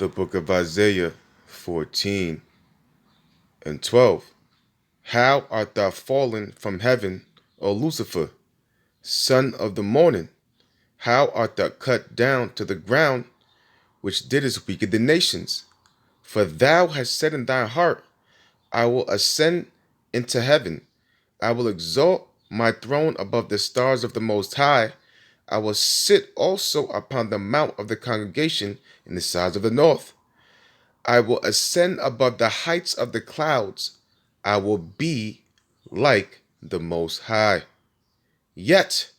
The book of Isaiah 14 and 12. How art thou fallen from heaven, O Lucifer, son of the morning? How art thou cut down to the ground, which didst weaken the nations? For thou hast said in thy heart, I will ascend into heaven. I will exalt my throne above the stars of the Most High. I will sit also upon the mount of the congregation in the sides of the north. I will ascend above the heights of the clouds. I will be like the Most High. Yet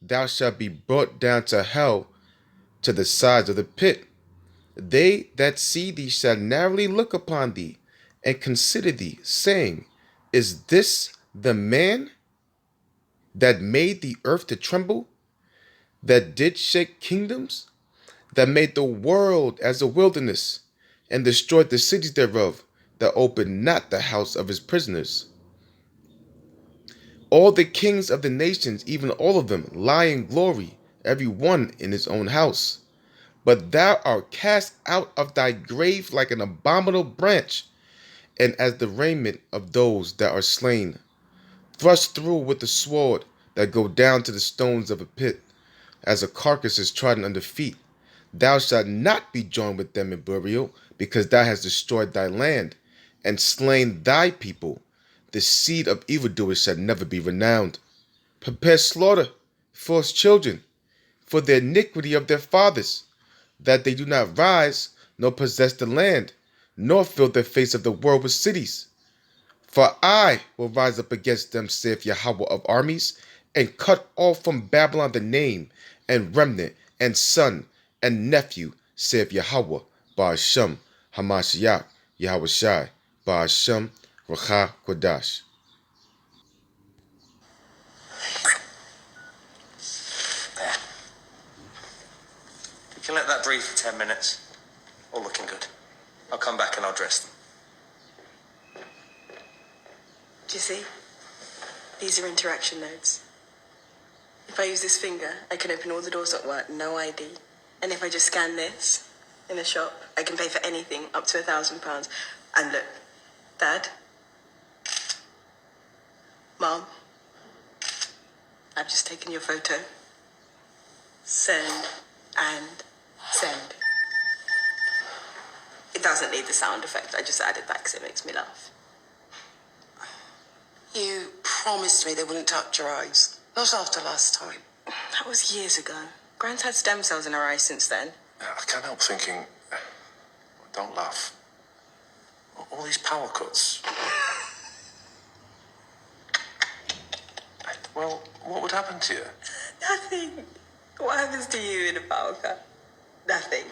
thou shalt be brought down to hell, to the sides of the pit. They that see thee shall narrowly look upon thee, and consider thee, saying, Is this the man that made the earth to tremble, that did shake kingdoms, that made the world as a wilderness, and destroyed the cities thereof, that opened not the house of his prisoners? All the kings of the nations, even all of them, lie in glory, every one in his own house. But thou art cast out of thy grave like an abominable branch, and as the raiment of those that are slain, thrust through with the sword, that go down to the stones of a pit, as a carcass is trodden under feet. Thou shalt not be joined with them in burial, because thou hast destroyed thy land, and slain thy people. The seed of evildoers shall never be renowned. Prepare slaughter for his children, for the iniquity of their fathers, that they do not rise, nor possess the land, nor fill the face of the world with cities. For I will rise up against them, saith Yahweh of armies, and cut off from Babylon the name, and remnant, and son, and nephew, saith Yahweh, Ba'ashem, Hamashiach, Yahweh Shai, Ba'ashem, Racha Kodash. There. You can let that breathe for 10 minutes. All looking good. I'll come back and I'll dress them. Do you see? These are interaction nodes. If I use this finger, I can open all the doors at work, no ID. And if I just scan this in the shop, I can pay for anything up to £1,000. And look, Dad, Mom, I've just taken your photo. Send and send. It doesn't need the sound effect. I just added that because it makes me laugh. You promised me they wouldn't touch your eyes. Not after last time. That was years ago. Gran's had stem cells in her eyes since then. I can't help thinking, don't laugh. All these power cuts. Well, what would happen to you? Nothing. What happens to you in a power cut? Nothing.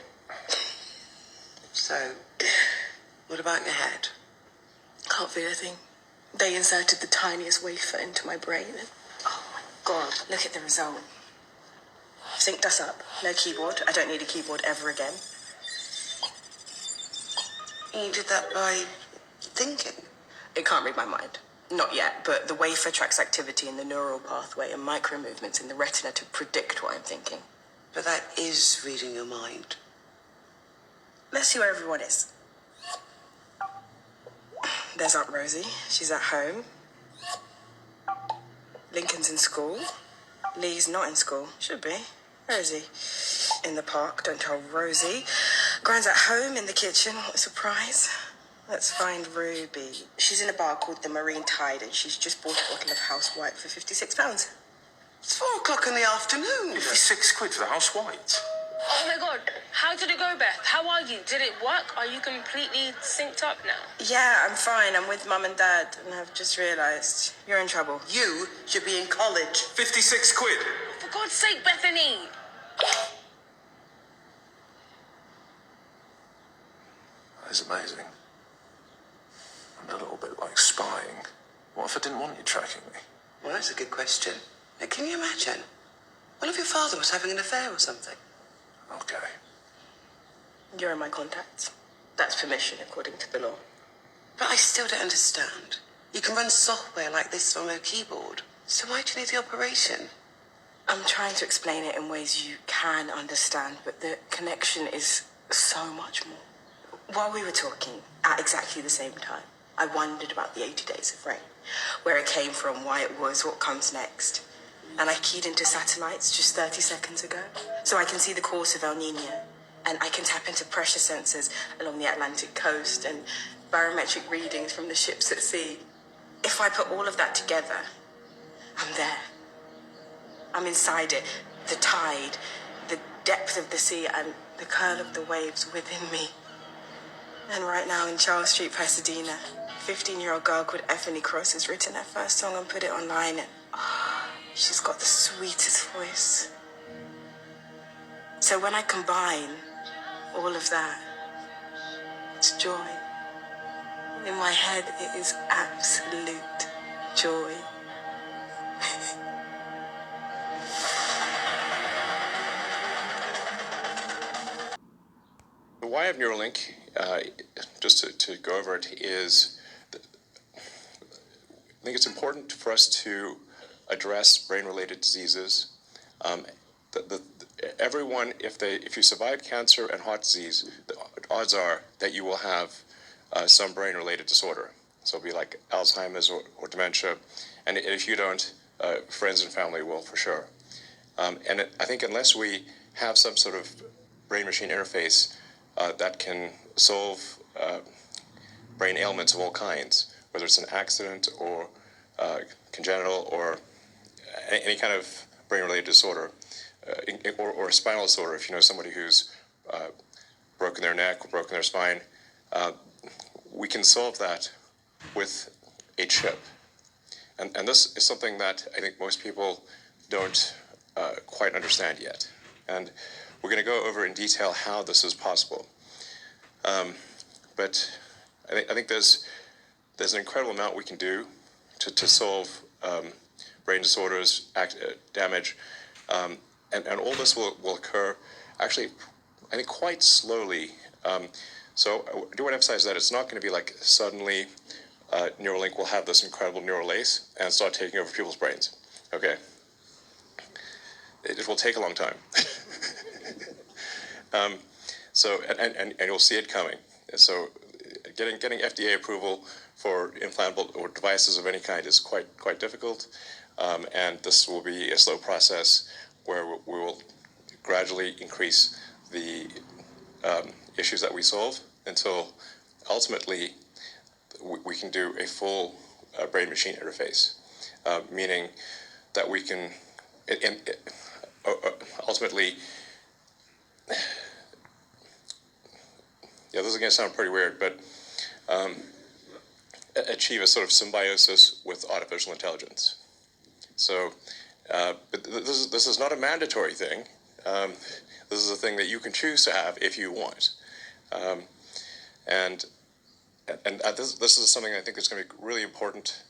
So, what about your head? Can't feel a thing. They inserted the tiniest wafer into my brain and, oh my God, look at the result. Synced us up. No keyboard. I don't need a keyboard ever again. You did that by thinking? It can't read my mind. Not yet, but the wafer tracks activity in the neural pathway and micro movements in the retina to predict what I'm thinking. But that is reading your mind. Let's see where everyone is. There's Aunt Rosie. She's at home. Lincoln's in school. Lee's not in school. Should be. Where is he? In the park. Don't tell Rosie. Gran's at home in the kitchen. What a surprise. Let's find Ruby. She's in a bar called the Marine Tide and she's just bought a bottle of House White for £56. It's 4 o'clock in the afternoon. £56 for the house white. Oh my God, how did it go, Beth? How are you? Did it work? Are you completely synced up now? Yeah, I'm fine. I'm with Mum and Dad and I've just realised you're in trouble. You should be in college. £56. For God's sake, Bethany! That is amazing. And a little bit like spying. What if I didn't want you tracking me? Well, that's a good question. Now, can you imagine? What if your father was having an affair or something? Okay. You're in my contacts. That's permission according to the law. But I still don't understand. You can run software like this on a keyboard. So why do you need the operation? I'm trying to explain it in ways you can understand, but the connection is so much more. While we were talking, at exactly the same time, I wondered about the 80 Days of Rain, where it came from, why it was, what comes next. And I keyed into satellites just 30 seconds ago, so I can see the course of El Nino, and I can tap into pressure sensors along the Atlantic coast and barometric readings from the ships at sea. If I put all of that together, I'm there. I'm inside it, the tide, the depth of the sea, and the curl of the waves within me. And right now in Charles Street, Pasadena, 15-year-old girl called Effany Cross has written her first song and put it online, and she's got the sweetest voice. So when I combine all of that, it's joy. In my head, it is absolute joy. The why of Neuralink, just to go over it, is I think it's important for us to address brain-related diseases. Everyone, if you survive cancer and heart disease, the odds are that you will have some brain-related disorder. So it'll be like Alzheimer's or dementia, and if you don't, friends and family will for sure. I think unless we have some sort of brain-machine interface that can solve brain ailments of all kinds, whether it's an accident or congenital or any kind of brain-related disorder, or a spinal disorder. If you know somebody who's broken their neck or broken their spine, we can solve that with a chip. And this is something that I think most people don't quite understand yet. And we're going to go over in detail how this is possible. But I think there's an incredible amount we can do to solve brain disorders, damage, and all this will occur actually, I think, quite slowly. So I do want to emphasize that it's not going to be like suddenly Neuralink will have this incredible neural lace and start taking over people's brains. Okay, it will take a long time. So and you'll see it coming. So getting FDA approval for implantable or devices of any kind is quite difficult, and this will be a slow process where we will gradually increase the issues that we solve until ultimately we can do a full brain-machine interface, meaning that we can ultimately. Yeah, this is going to sound pretty weird, but achieve a sort of symbiosis with artificial intelligence. So, but this is not a mandatory thing. This is a thing that you can choose to have if you want. And this is something I think that's going to be really important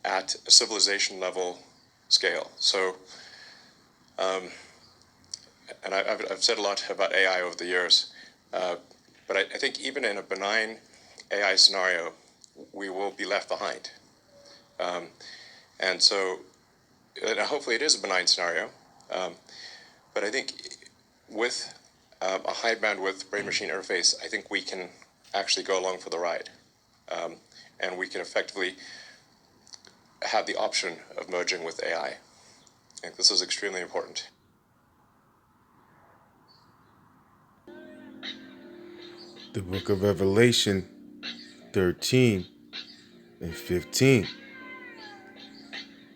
at a civilization level scale. So, and I've said a lot about AI over the years. But I think even in a benign AI scenario, we will be left behind. And so, hopefully it is a benign scenario. But I think with a high bandwidth brain-machine interface, I think we can actually go along for the ride. And we can effectively have the option of merging with AI. I think this is extremely important. The book of Revelation 13 and 15.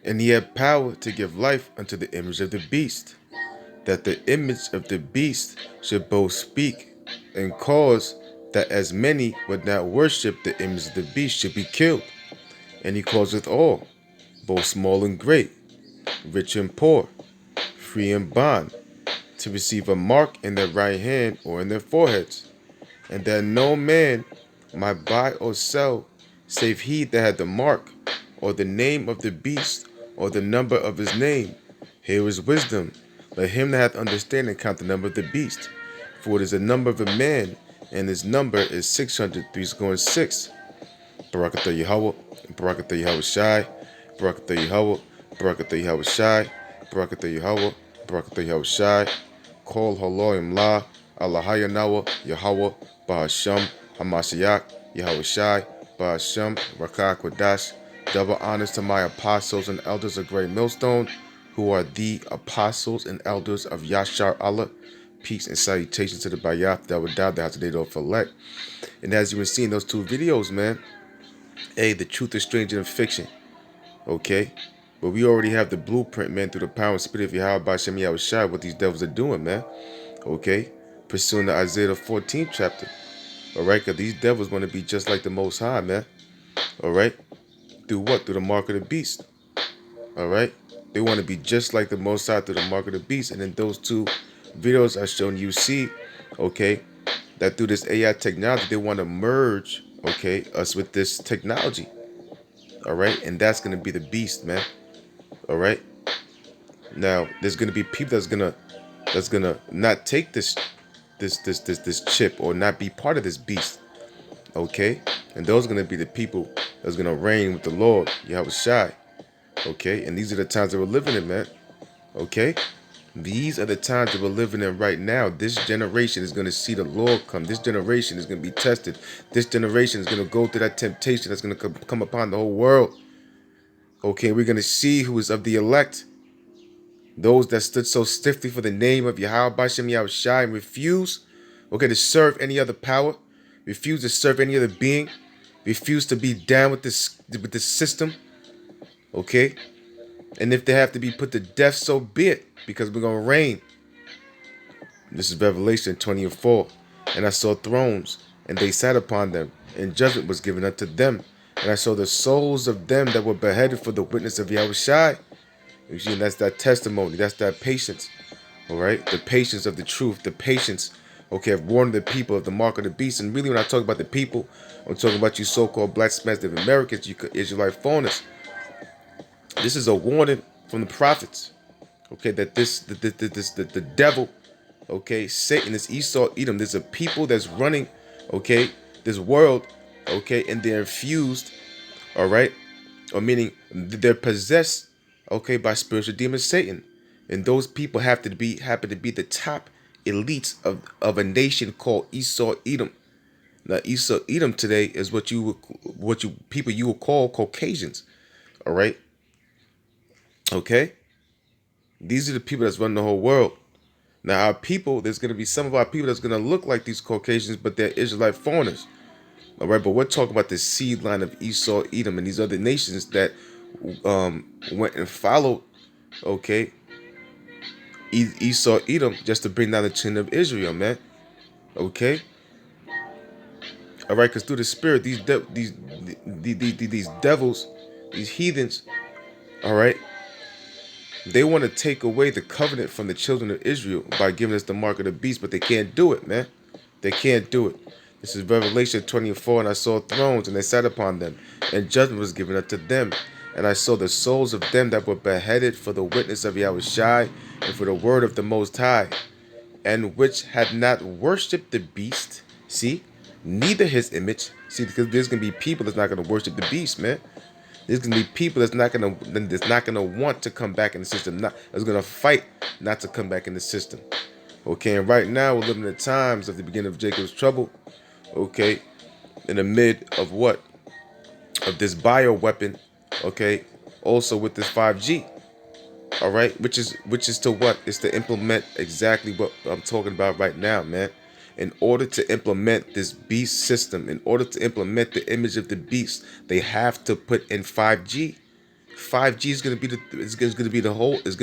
And he had power to give life unto the image of the beast, that the image of the beast should both speak and cause that as many would not worship the image of the beast should be killed. And he causeth all, both small and great, rich and poor, free and bond, to receive a mark in their right hand or in their foreheads, and that no man might buy or sell, save he that had the mark, or the name of the beast, or the number of his name. Here is wisdom. Let him that hath understanding count the number of the beast, for it is the number of a man, and his number is 636. Barakatah Yahweh, Barakatah Yahweh Shai, Barakatah Yahweh, Barakatah Yahweh Shai, Barakatah Yahweh, Barakatah Yahweh Shai, Kol Haloim La, Allahayanawa, Yahweh, Bahasham, Hamashiach, Yahweh Shai, Bahasham, Rakah Kodash. Double honors to my apostles and elders of Great Millstone, who are the apostles and elders of Yashar Allah. Peace and salutations to the Bayath that would die, the house of Dado for elect. And as you were seeing those 2 videos, man, hey, the truth is stranger than fiction. Okay? But we already have the blueprint, man, through the power and spirit of Yahweh Bashem Yahweh Shai, what these devils are doing, man. Okay? Pursuing the Isaiah 14th chapter. Alright? Because these devils want to be just like the Most High, man. Alright? Through what? Through the mark of the beast. Alright? They want to be just like the Most High through the mark of the beast. And in those 2 videos I shown you see, okay, that through this AI technology, they want to merge, okay, us with this technology. Alright? And that's going to be the beast, man. Alright? Now, there's going to be people that's gonna not take this chip or not be part of this beast. Okay? And those are going to be the people that's going to reign with the Lord, Yahweh Shai. Okay? And these are the times that we're living in, man. Okay? These are the times that we're living in right now. This generation is going to see the Lord come. This generation is going to be tested. This generation is going to go through that temptation that's going to come upon the whole world. Okay? We're going to see who is of the elect. Those that stood so stiffly for the name of Yahweh Bashem Yahweh Shai and refuse, okay, to serve any other power, refuse to serve any other being, refuse to be down with this system, okay? And if they have to be put to death, so be it, because we're going to reign. This is Revelation 20:4. And I saw thrones, and they sat upon them, and judgment was given unto them. And I saw the souls of them that were beheaded for the witness of Yahweh Shai. You see, that's that testimony. That's that patience. All right? The patience of the truth. The patience, okay, of warning the people of the mark of the beast. And really, when I talk about the people, I'm talking about you so-called black Native Americans, you Israelite foreigners. This is a warning from the prophets. Okay, that the devil, okay, Satan, this Esau, Edom, there's a people that's running, okay, this world, okay, and they're infused, all right, or meaning they're possessed, okay, by spiritual demon Satan, and those people happen to be the top elites of a nation called Esau, Edom. Now, Esau, Edom today is what you will call Caucasians, all right, okay. These are the people that's running the whole world. Now, our people, there's going to be some of our people that's going to look like these Caucasians, but they're Israelite foreigners. All right, but we're talking about the seed line of Esau, Edom, and these other nations that went and followed, okay, Esau, Edom, just to bring down the children of Israel, man. Okay? All right, because through the Spirit, these devils, these heathens, all right, they want to take away the covenant from the children of Israel by giving us the mark of the beast, but they can't do it, man. They can't do it. This is Revelation 24, and I saw thrones, and they sat upon them, and judgment was given unto them. And I saw the souls of them that were beheaded for the witness of Yahweh Shai, and for the word of the Most High, and which had not worshipped the beast, see, neither his image. See, because there's going to be people that's not going to worship the beast, man. There's gonna be people that's not gonna want to come back in the system. That's gonna fight not to come back in the system. Okay, and right now we're living in the times of the beginning of Jacob's trouble. Okay, in the mid of what? Of this bio weapon. Okay, also with this 5G. All right, which is to what? It's to implement exactly what I'm talking about right now, man. In order to implement this beast system, in order to implement the image of the beast, they have to put in 5G. 5G is going to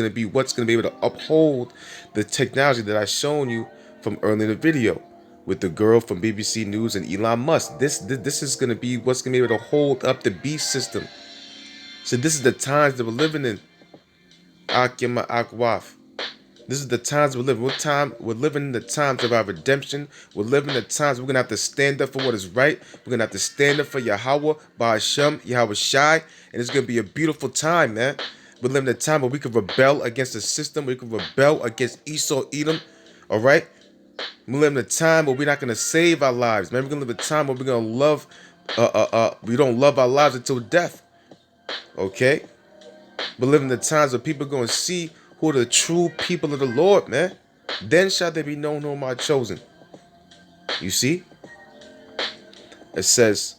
be what's going to be able to uphold the technology that I shown you from earlier in the video with the girl from BBC News and Elon Musk. This is going to be what's going to be able to hold up the beast system. So this is the times that we're living in. Akima Akwaf. This is the times we're living. We're living in the times of our redemption. We're living in the times we're going to have to stand up for what is right. We're going to have to stand up for Yahweh, Ba'ashem, Yahweh Shai. And it's going to be a beautiful time, man. We're living in a time where we can rebel against the system. We can rebel against Esau, Edom. All right? We're living in a time where we're not going to save our lives, man. We're going to live in a time where we're going to love, we don't love our lives until death. Okay? We're living in the times where people are going to see who are the true people of the Lord, man. Then shall they be known who are my chosen. You see? It says,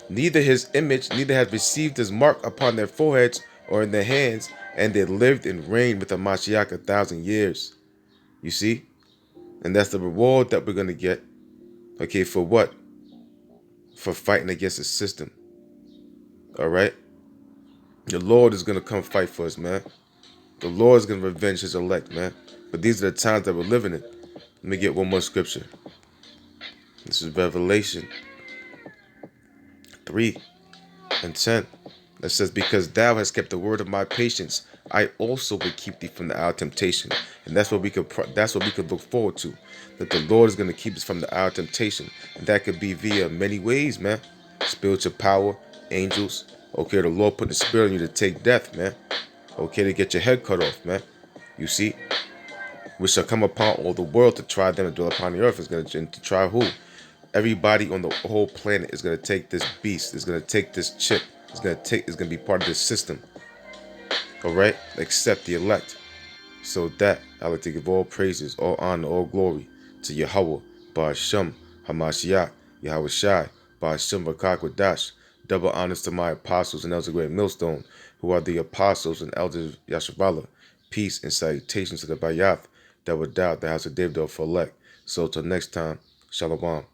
neither his image, neither hath received his mark upon their foreheads or in their hands, and they lived and reigned with the Mashiach 1,000 years. You see? And that's the reward that we're going to get. Okay, for what? For fighting against the system. All right? The Lord is going to come fight for us, man. The Lord is going to revenge his elect, man. But these are the times that we're living in. Let me get one more scripture. This is Revelation 3:10. That says, because thou hast kept the word of my patience, I also will keep thee from the hour of temptation. And that's what we could look forward to. That the Lord is going to keep us from the hour of temptation. And that could be via many ways, man. Spiritual power, angels. Okay, the Lord put the spirit on you to take death, man. Okay, to get your head cut off, man. You see? Which shall come upon all the world to try them and dwell upon the earth. Is going to try who? Everybody on the whole planet is going to take this beast. Is going to take this chip. It's going to be part of this system. All right? Except the elect. So that, I like to give all praises, all honor, all glory to Yahweh, Ba'ashem, Hamashiach, Yahweh Shai, Ba'ashem Vakakwadash. Double honors to my apostles and elders of Great Millstone, who are the apostles and elders of Yashavala. Peace and salutations to the Bayath that would doubt the house of David for elect. So till next time, Shalom.